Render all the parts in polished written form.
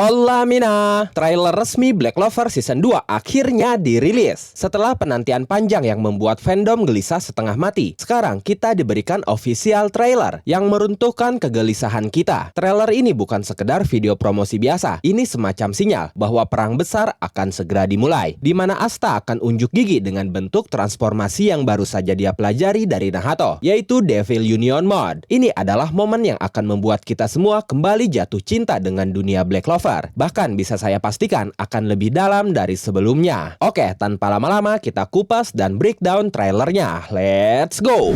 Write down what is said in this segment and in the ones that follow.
Hola Mina, trailer resmi Black Clover Season 2 akhirnya dirilis. Setelah penantian panjang yang membuat fandom gelisah setengah mati, sekarang kita diberikan official trailer yang meruntuhkan kegelisahan kita. Trailer ini bukan sekedar video promosi biasa, ini semacam sinyal bahwa perang besar akan segera dimulai, di mana Asta akan unjuk gigi dengan bentuk transformasi yang baru saja dia pelajari dari Nahato, yaitu Devil Union Mode. Ini adalah momen yang akan membuat kita semua kembali jatuh cinta dengan dunia Black Clover. Bahkan bisa saya pastikan akan lebih dalam dari sebelumnya. Oke, tanpa lama-lama kita kupas dan breakdown trailernya. Let's go!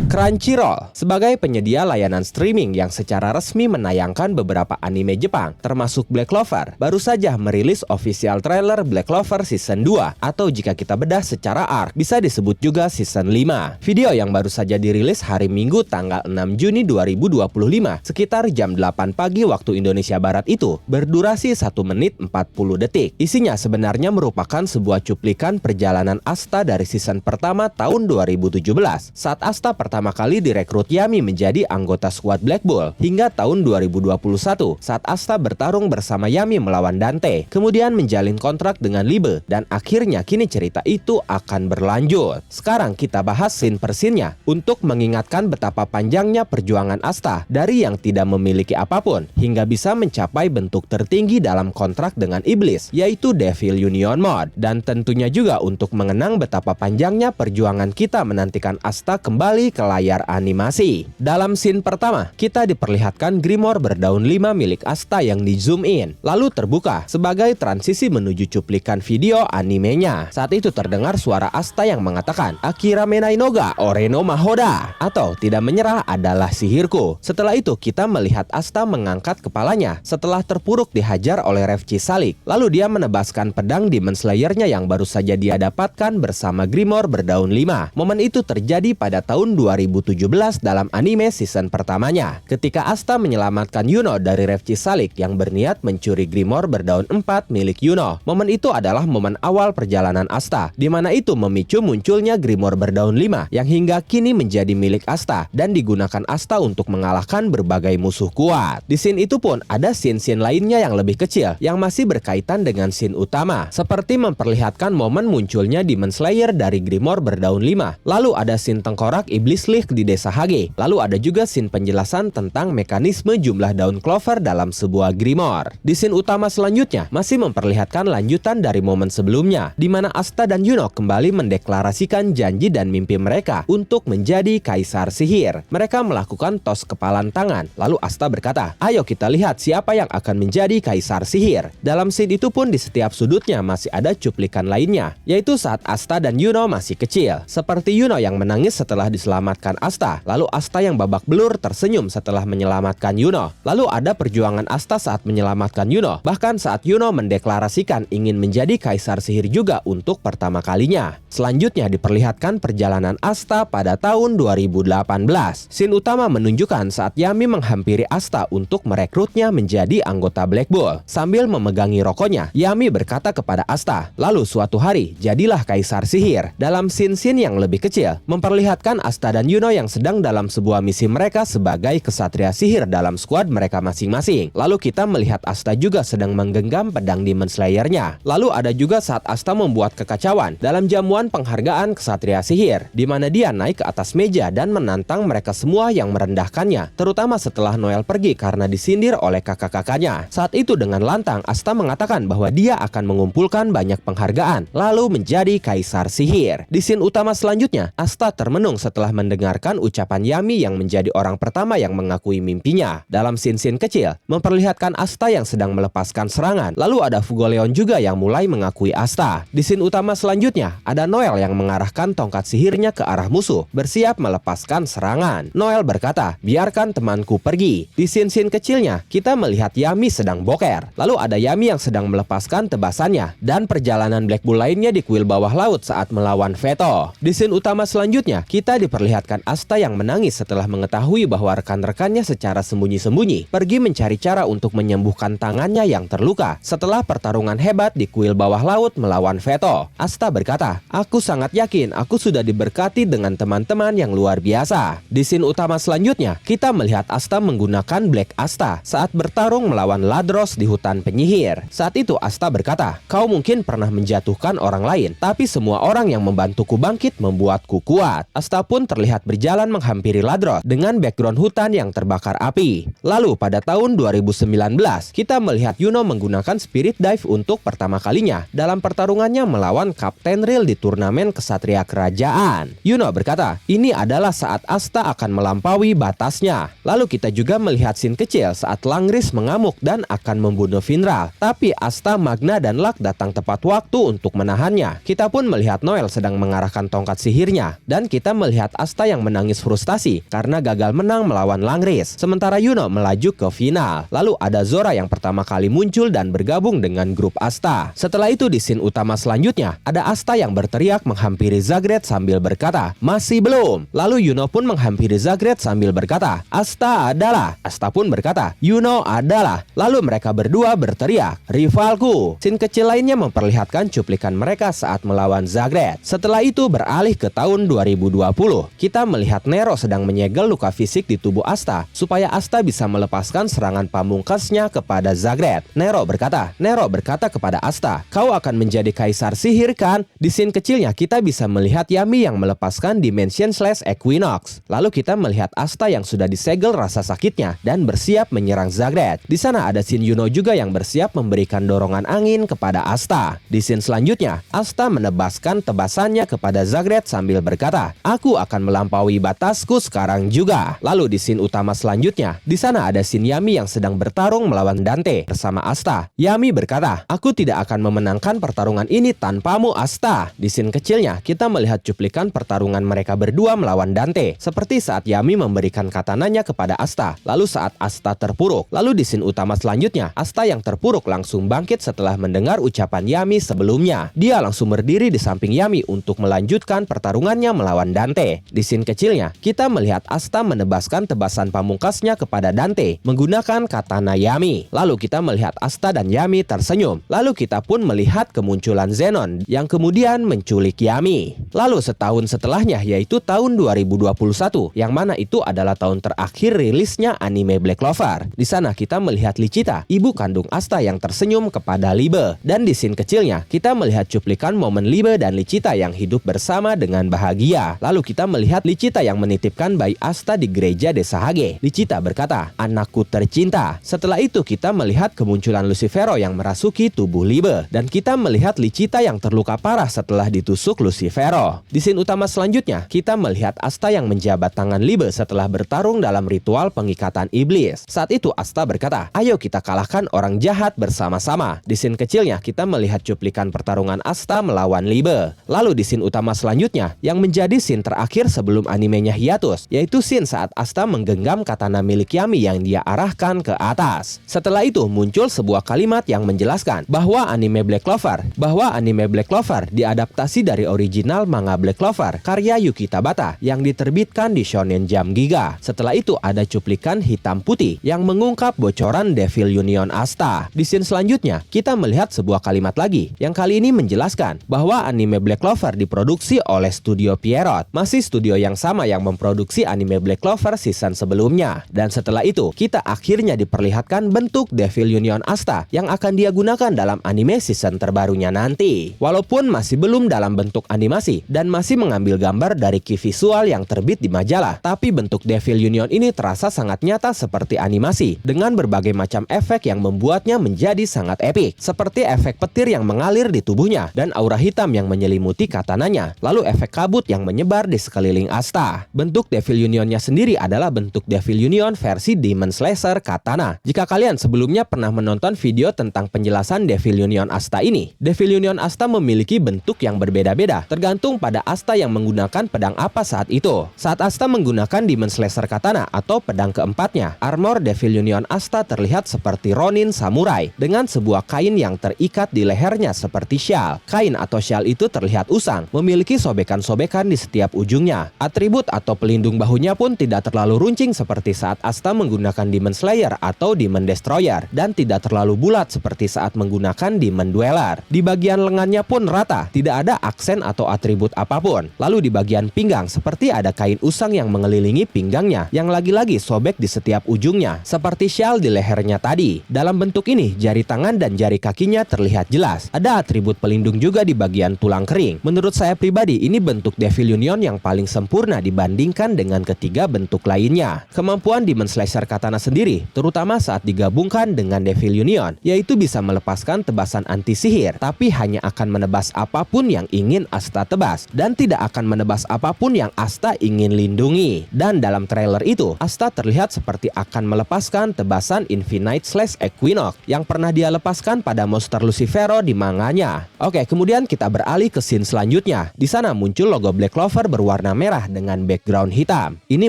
Crunchyroll sebagai penyedia layanan streaming yang secara resmi menayangkan beberapa anime Jepang, termasuk Black Clover, baru saja merilis official trailer Black Clover Season 2, atau jika kita bedah secara arc, bisa disebut juga Season 5. Video yang baru saja dirilis hari Minggu tanggal 6 Juni 2025, sekitar jam 8 pagi waktu Indonesia Barat itu, berdurasi 1 menit 40 detik. Isinya sebenarnya merupakan sebuah cuplikan perjalanan Asta dari season pertama tahun 2017, saat Asta pertama kali direkrut Yami menjadi anggota skuad Black Bull, hingga tahun 2021 saat Asta bertarung bersama Yami melawan Dante, kemudian menjalin kontrak dengan Libe, dan akhirnya kini cerita itu akan berlanjut. Sekarang kita bahas scene per scene-nya untuk mengingatkan betapa panjangnya perjuangan Asta dari yang tidak memiliki apapun hingga bisa mencapai bentuk tertinggi dalam kontrak dengan iblis, yaitu Devil Union Mode, dan tentunya juga untuk mengenang betapa panjangnya perjuangan kita menantikan Asta kembali ke layar animasi. Dalam scene pertama, kita diperlihatkan Grimoire berdaun 5 milik Asta yang di zoom in, lalu terbuka sebagai transisi menuju cuplikan video animenya. Saat itu terdengar suara Asta yang mengatakan, "Akira menai noga oreno mahoda," atau tidak menyerah adalah sihirku. Setelah itu kita melihat Asta mengangkat kepalanya setelah terpuruk dihajar oleh Revci Salik. Lalu dia menebaskan pedang Demon Slayer-nya yang baru saja dia dapatkan bersama Grimoire berdaun 5. Momen itu terjadi pada tahun 2017 dalam anime season pertamanya, ketika Asta menyelamatkan Yuno dari Revci Salik yang berniat mencuri Grimoire berdaun 4 milik Yuno. Momen itu adalah momen awal perjalanan Asta, di mana itu memicu munculnya Grimoire berdaun 5 yang hingga kini menjadi milik Asta dan digunakan Asta untuk mengalahkan berbagai musuh kuat. Di scene itu pun ada scene-scene lainnya yang lebih kecil yang masih berkaitan dengan scene utama, seperti memperlihatkan momen munculnya Demon Slayer dari Grimoire berdaun 5. Lalu ada scene tengkorak Iblis League di desa Hage. Lalu ada juga scene penjelasan tentang mekanisme jumlah daun clover dalam sebuah Grimoire. Di scene utama selanjutnya masih memperlihatkan lanjutan dari momen sebelumnya, di mana Asta dan Yuno kembali mendeklarasikan janji dan mimpi mereka untuk menjadi kaisar sihir. Mereka melakukan tos kepalan tangan. Lalu Asta berkata, "Ayo kita lihat siapa yang akan menjadi kaisar sihir." Dalam scene itu pun di setiap sudutnya masih ada cuplikan lainnya, yaitu saat Asta dan Yuno masih kecil, seperti Yuno yang menangis setelah diselamatkan Asta, lalu Asta yang babak belur tersenyum setelah menyelamatkan Yuno. Lalu ada perjuangan Asta saat menyelamatkan Yuno, bahkan saat Yuno mendeklarasikan ingin menjadi kaisar sihir juga untuk pertama kalinya. Selanjutnya diperlihatkan perjalanan Asta pada tahun 2018. Scene utama menunjukkan saat Yami menghampiri Asta untuk merekrutnya menjadi anggota Black Bull. Sambil memegangi rokoknya, Yami berkata kepada Asta, "Lalu suatu hari jadilah kaisar sihir." Dalam scene-scene yang lebih kecil, memperlihatkan Asta dan Yuno yang sedang dalam sebuah misi mereka sebagai kesatria sihir dalam skuad mereka masing-masing. Lalu kita melihat Asta juga sedang menggenggam pedang Demon Slayer-nya. Lalu ada juga saat Asta membuat kekacauan dalam jamuan penghargaan kesatria sihir, di mana dia naik ke atas meja dan menantang mereka semua yang merendahkannya, terutama setelah Noel pergi karena disindir oleh kakak-kakaknya. Saat itu dengan lantang Asta mengatakan bahwa dia akan mengumpulkan banyak penghargaan, lalu menjadi kaisar sihir. Di scene utama selanjutnya, Asta termenung setelah mendengar mendengarkan ucapan Yami yang menjadi orang pertama yang mengakui mimpinya. Dalam scene-scene kecil, memperlihatkan Asta yang sedang melepaskan serangan. Lalu ada Fugoleon juga yang mulai mengakui Asta. Di scene utama selanjutnya, ada Noel yang mengarahkan tongkat sihirnya ke arah musuh, bersiap melepaskan serangan. Noel berkata, "Biarkan temanku pergi." Di scene-scene kecilnya, kita melihat Yami sedang boker. Lalu ada Yami yang sedang melepaskan tebasannya. Dan perjalanan Black Bull lainnya di kuil bawah laut saat melawan Veto. Di scene utama selanjutnya, kita diperlihatkan Asta yang menangis setelah mengetahui bahwa rekan-rekannya secara sembunyi-sembunyi pergi mencari cara untuk menyembuhkan tangannya yang terluka setelah pertarungan hebat di kuil bawah laut melawan Veto. Asta berkata, "Aku sangat yakin aku sudah diberkati dengan teman-teman yang luar biasa." Di scene utama selanjutnya, kita melihat Asta menggunakan Black Asta saat bertarung melawan Ladros di hutan penyihir. Saat itu Asta berkata, "Kau mungkin pernah menjatuhkan orang lain, tapi semua orang yang membantuku bangkit membuatku kuat." Asta pun terlihat berjalan menghampiri Ladros dengan background hutan yang terbakar api. Lalu pada tahun 2019, kita melihat Yuno menggunakan Spirit Dive untuk pertama kalinya dalam pertarungannya melawan Kapten Real di turnamen Kesatria Kerajaan. Yuno berkata, "Ini adalah saat Asta akan melampaui batasnya." Lalu kita juga melihat scene kecil saat Langris mengamuk dan akan membunuh Finral, tapi Asta, Magna, dan Luck datang tepat waktu untuk menahannya. Kita pun melihat Noel sedang mengarahkan tongkat sihirnya, dan kita melihat Asta yang menangis frustasi karena gagal menang melawan Langris. Sementara Yuno melaju ke final. Lalu ada Zora yang pertama kali muncul dan bergabung dengan grup Asta. Setelah itu di scene utama selanjutnya, ada Asta yang berteriak menghampiri Zagreus sambil berkata, "Masih belum." Lalu Yuno pun menghampiri Zagreus sambil berkata, "Asta adalah." Asta pun berkata, "Yuno adalah." Lalu mereka berdua berteriak, "Rivalku." Scene kecil lainnya memperlihatkan cuplikan mereka saat melawan Zagreus. Setelah itu beralih ke tahun 2020. Kita melihat Nero sedang menyegel luka fisik di tubuh Asta supaya Asta bisa melepaskan serangan pamungkasnya kepada Zagreus. Nero berkata kepada Asta, "Kau akan menjadi kaisar sihir kan?" Di scene kecilnya kita bisa melihat Yami yang melepaskan Dimension Slash Equinox. Lalu kita melihat Asta yang sudah disegel rasa sakitnya dan bersiap menyerang Zagreus. Di sana ada scene Yuno juga yang bersiap memberikan dorongan angin kepada Asta. Di scene selanjutnya, Asta menebaskan tebasannya kepada Zagreus sambil berkata, "Aku akan melampaui batasku sekarang juga." Lalu di scene utama selanjutnya, di sana ada scene Yami yang sedang bertarung melawan Dante bersama Asta. Yami berkata, "Aku tidak akan memenangkan pertarungan ini tanpamu, Asta." Di scene kecilnya, kita melihat cuplikan pertarungan mereka berdua melawan Dante, seperti saat Yami memberikan katananya kepada Asta, lalu saat Asta terpuruk. Lalu di scene utama selanjutnya, Asta yang terpuruk langsung bangkit setelah mendengar ucapan Yami sebelumnya. Dia langsung berdiri di samping Yami untuk melanjutkan pertarungannya melawan Dante. Di scene kecilnya, kita melihat Asta menebaskan tebasan pamungkasnya kepada Dante menggunakan katana Yami. Lalu kita melihat Asta dan Yami tersenyum. Lalu kita pun melihat kemunculan Zenon yang kemudian menculik Yami. Lalu setahun setelahnya, yaitu tahun 2021, yang mana itu adalah tahun terakhir rilisnya anime Black Clover. Di sana kita melihat Lichita, ibu kandung Asta yang tersenyum kepada Libe. Dan di scene kecilnya, kita melihat cuplikan momen Libe dan Lichita yang hidup bersama dengan bahagia. Lalu kita melihat Lichita yang menitipkan bayi Asta di gereja desa Hage. Lichita berkata, "Anakku tercinta." Setelah itu kita melihat kemunculan Lucifero yang merasuki tubuh Libe. Dan kita melihat Lichita yang terluka parah setelah ditusuk Lucifero. Di scene utama selanjutnya, kita melihat Asta yang menjabat tangan Libe setelah bertarung dalam ritual pengikatan iblis. Saat itu Asta berkata, "Ayo kita kalahkan orang jahat bersama-sama." Di scene kecilnya, kita melihat cuplikan pertarungan Asta melawan Libe. Lalu di scene utama selanjutnya, yang menjadi scene terakhir sebelum animenya hiatus, yaitu scene saat Asta menggenggam katana milik Yami yang dia arahkan ke atas. Setelah itu muncul sebuah kalimat yang menjelaskan bahwa anime Black Clover diadaptasi dari original manga Black Clover karya Yuki Tabata yang diterbitkan di Shonen Jump Giga. Setelah itu ada cuplikan hitam putih yang mengungkap bocoran Devil Union Asta. Di scene selanjutnya, kita melihat sebuah kalimat lagi yang kali ini menjelaskan bahwa anime Black Clover diproduksi oleh Studio Pierrot, masih studio yang sama yang memproduksi anime Black Clover season sebelumnya. Dan setelah itu, kita akhirnya diperlihatkan bentuk Devil Union Asta yang akan dia gunakan dalam anime season terbarunya nanti. Walaupun masih belum dalam bentuk animasi, asli dan masih mengambil gambar dari key visual yang terbit di majalah. Tapi bentuk Devil Union ini terasa sangat nyata seperti animasi dengan berbagai macam efek yang membuatnya menjadi sangat epik. Seperti efek petir yang mengalir di tubuhnya dan aura hitam yang menyelimuti katananya. Lalu efek kabut yang menyebar di sekeliling Asta. Bentuk Devil Unionnya sendiri adalah bentuk Devil Union versi Demon Slasher Katana. Jika kalian sebelumnya pernah menonton video tentang penjelasan Devil Union Asta ini, Devil Union Asta memiliki bentuk yang berbeda-beda tergantung pada Asta yang menggunakan pedang apa saat itu. Saat Asta menggunakan Demon Slasher Katana atau pedang keempatnya, armor Devil Union Asta terlihat seperti Ronin Samurai dengan sebuah kain yang terikat di lehernya seperti syal. Kain atau syal itu terlihat usang, memiliki sobekan-sobekan di setiap ujungnya. Atribut atau pelindung bahunya pun tidak terlalu runcing seperti saat Asta menggunakan Demon Slayer atau Demon Destroyer, dan tidak terlalu bulat seperti saat menggunakan Demon Dweller. Di bagian lengannya pun rata, tidak ada aksen atau atribut apapun. Lalu di bagian pinggang seperti ada kain usang yang mengelilingi pinggangnya yang lagi-lagi sobek di setiap ujungnya seperti syal di lehernya tadi. Dalam bentuk ini, jari tangan dan jari kakinya terlihat jelas. Ada atribut pelindung juga di bagian tulang kering. Menurut saya pribadi, ini bentuk Devil Union yang paling sempurna dibandingkan dengan ketiga bentuk lainnya. Kemampuan Demon Slasher Katana sendiri, terutama saat digabungkan dengan Devil Union, yaitu bisa melepaskan tebasan anti sihir, tapi hanya akan menebas apapun yang ingin Asta tebas, dan tidak akan menebas apapun yang Asta ingin lindungi. Dan dalam trailer itu, Asta terlihat seperti akan melepaskan tebasan Infinite Slash Equinox yang pernah dia lepaskan pada monster Lucifero di manganya. Oke, kemudian kita beralih ke scene selanjutnya. Di sana muncul logo Black Clover berwarna merah dengan background hitam. Ini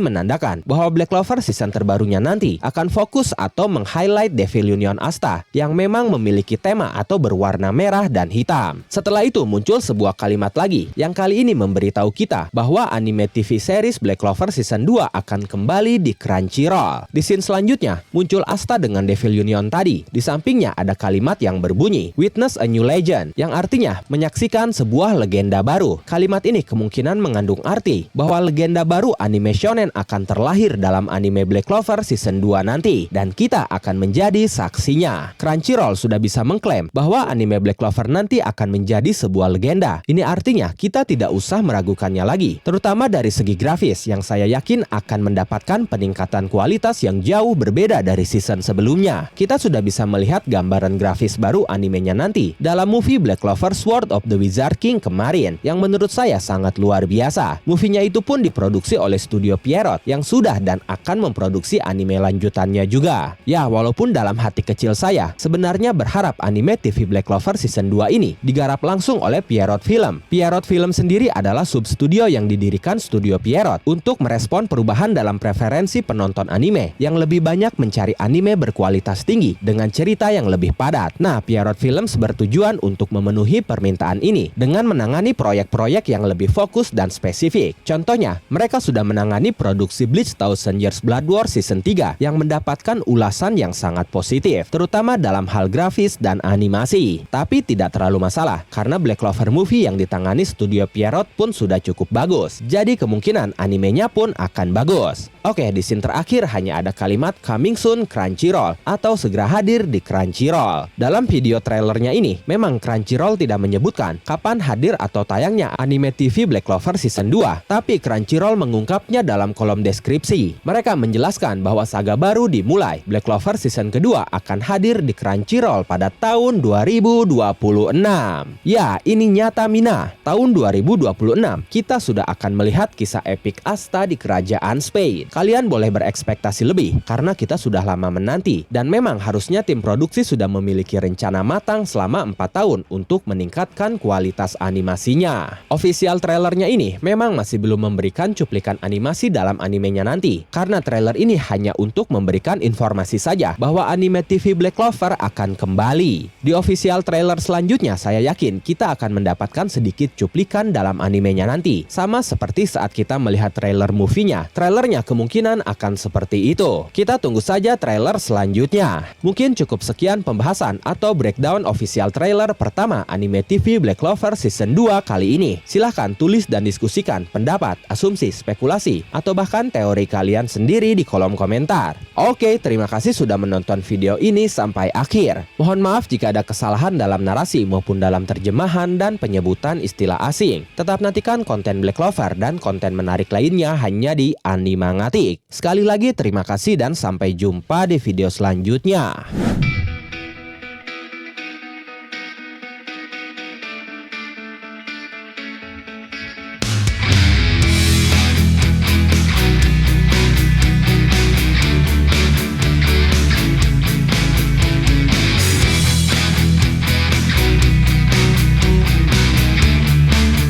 menandakan bahwa Black Clover season terbarunya nanti akan fokus atau meng-highlight Devil Union Asta yang memang memiliki tema atau berwarna merah dan hitam. Setelah itu muncul sebuah kalimat lagi yang kali ini memberitahu kita bahwa anime TV series Black Clover season 2 akan kembali di Crunchyroll. Di scene selanjutnya muncul Asta dengan Devil Union tadi. Di sampingnya ada kalimat yang berbunyi Witness a New Legend, yang artinya menyaksikan sebuah legenda baru. Kalimat ini kemungkinan mengandung arti bahwa legenda baru anime shonen akan terlahir dalam anime Black Clover season 2 nanti, dan kita akan menjadi saksinya. Crunchyroll sudah bisa mengklaim bahwa anime Black Clover nanti akan menjadi sebuah legenda. Ini artinya kita tidak usah meragukannya lagi, terutama dari segi grafis yang saya yakin akan mendapatkan peningkatan kualitas yang jauh berbeda dari season sebelumnya. Kita sudah bisa melihat gambaran grafis baru animenya nanti dalam movie Black Clover Sword of the Wizard King kemarin, yang menurut saya sangat luar biasa. Movie-nya itu pun diproduksi oleh studio Pierrot yang sudah dan akan memproduksi anime lanjutannya juga. Ya, walaupun dalam hati kecil saya sebenarnya berharap anime TV Black Clover season 2 ini digarap langsung oleh Pierrot Film. Pierrot Film sendiri adalah substudio yang didirikan studio Pierrot untuk merespon perubahan dalam preferensi penonton anime yang lebih banyak mencari anime berkualitas tinggi dengan cerita yang lebih padat. Nah, Pierrot Films bertujuan untuk memenuhi permintaan ini dengan menangani proyek-proyek yang lebih fokus dan spesifik. Contohnya, mereka sudah menangani produksi Bleach Thousand Years Blood War season 3 yang mendapatkan ulasan yang sangat positif, terutama dalam hal grafis dan animasi. Tapi tidak terlalu masalah, karena Black Clover movie yang ditangani studio Pierrot pun sudah cukup bagus. Jadi kemungkinan animenya pun akan bagus. Oke, di scene terakhir hanya ada kalimat coming soon Crunchyroll atau segera hadir di Crunchyroll. Dalam video trailernya ini, memang Crunchyroll tidak menyebutkan kapan hadir atau tayangnya anime TV Black Clover season 2, tapi Crunchyroll mengungkapnya dalam kolom deskripsi. Mereka menjelaskan bahwa saga baru dimulai. Black Clover season kedua akan hadir di Crunchyroll pada tahun 2026. Ya, ini nyata Mina. Tahun 2026 kita sudah akan melihat kisah epik Asta di kerajaan Spain. Kalian boleh berekspektasi lebih karena kita sudah lama menanti, dan memang harusnya tim produksi sudah memiliki rencana matang selama 4 tahun untuk meningkatkan kualitas animasinya. Official trailernya ini memang masih belum memberikan cuplikan animasi dalam animenya nanti, karena trailer ini hanya untuk memberikan informasi saja bahwa anime TV Black Clover akan kembali. Di official trailer selanjutnya saya yakin kita akan mendapatkan sedikit cuplikan dalam animenya nanti, sama seperti saat kita melihat trailer movie-nya. Trailernya kemungkinan akan seperti itu. Kita tunggu saja trailer selanjutnya. Mungkin cukup sekian pembahasan atau breakdown official trailer pertama anime TV Black Clover season 2 kali ini. Silahkan tulis dan diskusikan pendapat, asumsi, spekulasi, atau bahkan teori kalian sendiri di kolom komentar. Oke, terima kasih sudah menonton video ini sampai akhir. Mohon maaf jika ada kesalahan dalam narasi maupun dalam terjemahan dan penyebutan istilah asing. asing. Tetap nantikan konten Black Clover dan konten menarik lainnya hanya di Animangatik. Sekali lagi terima kasih dan sampai jumpa di video selanjutnya.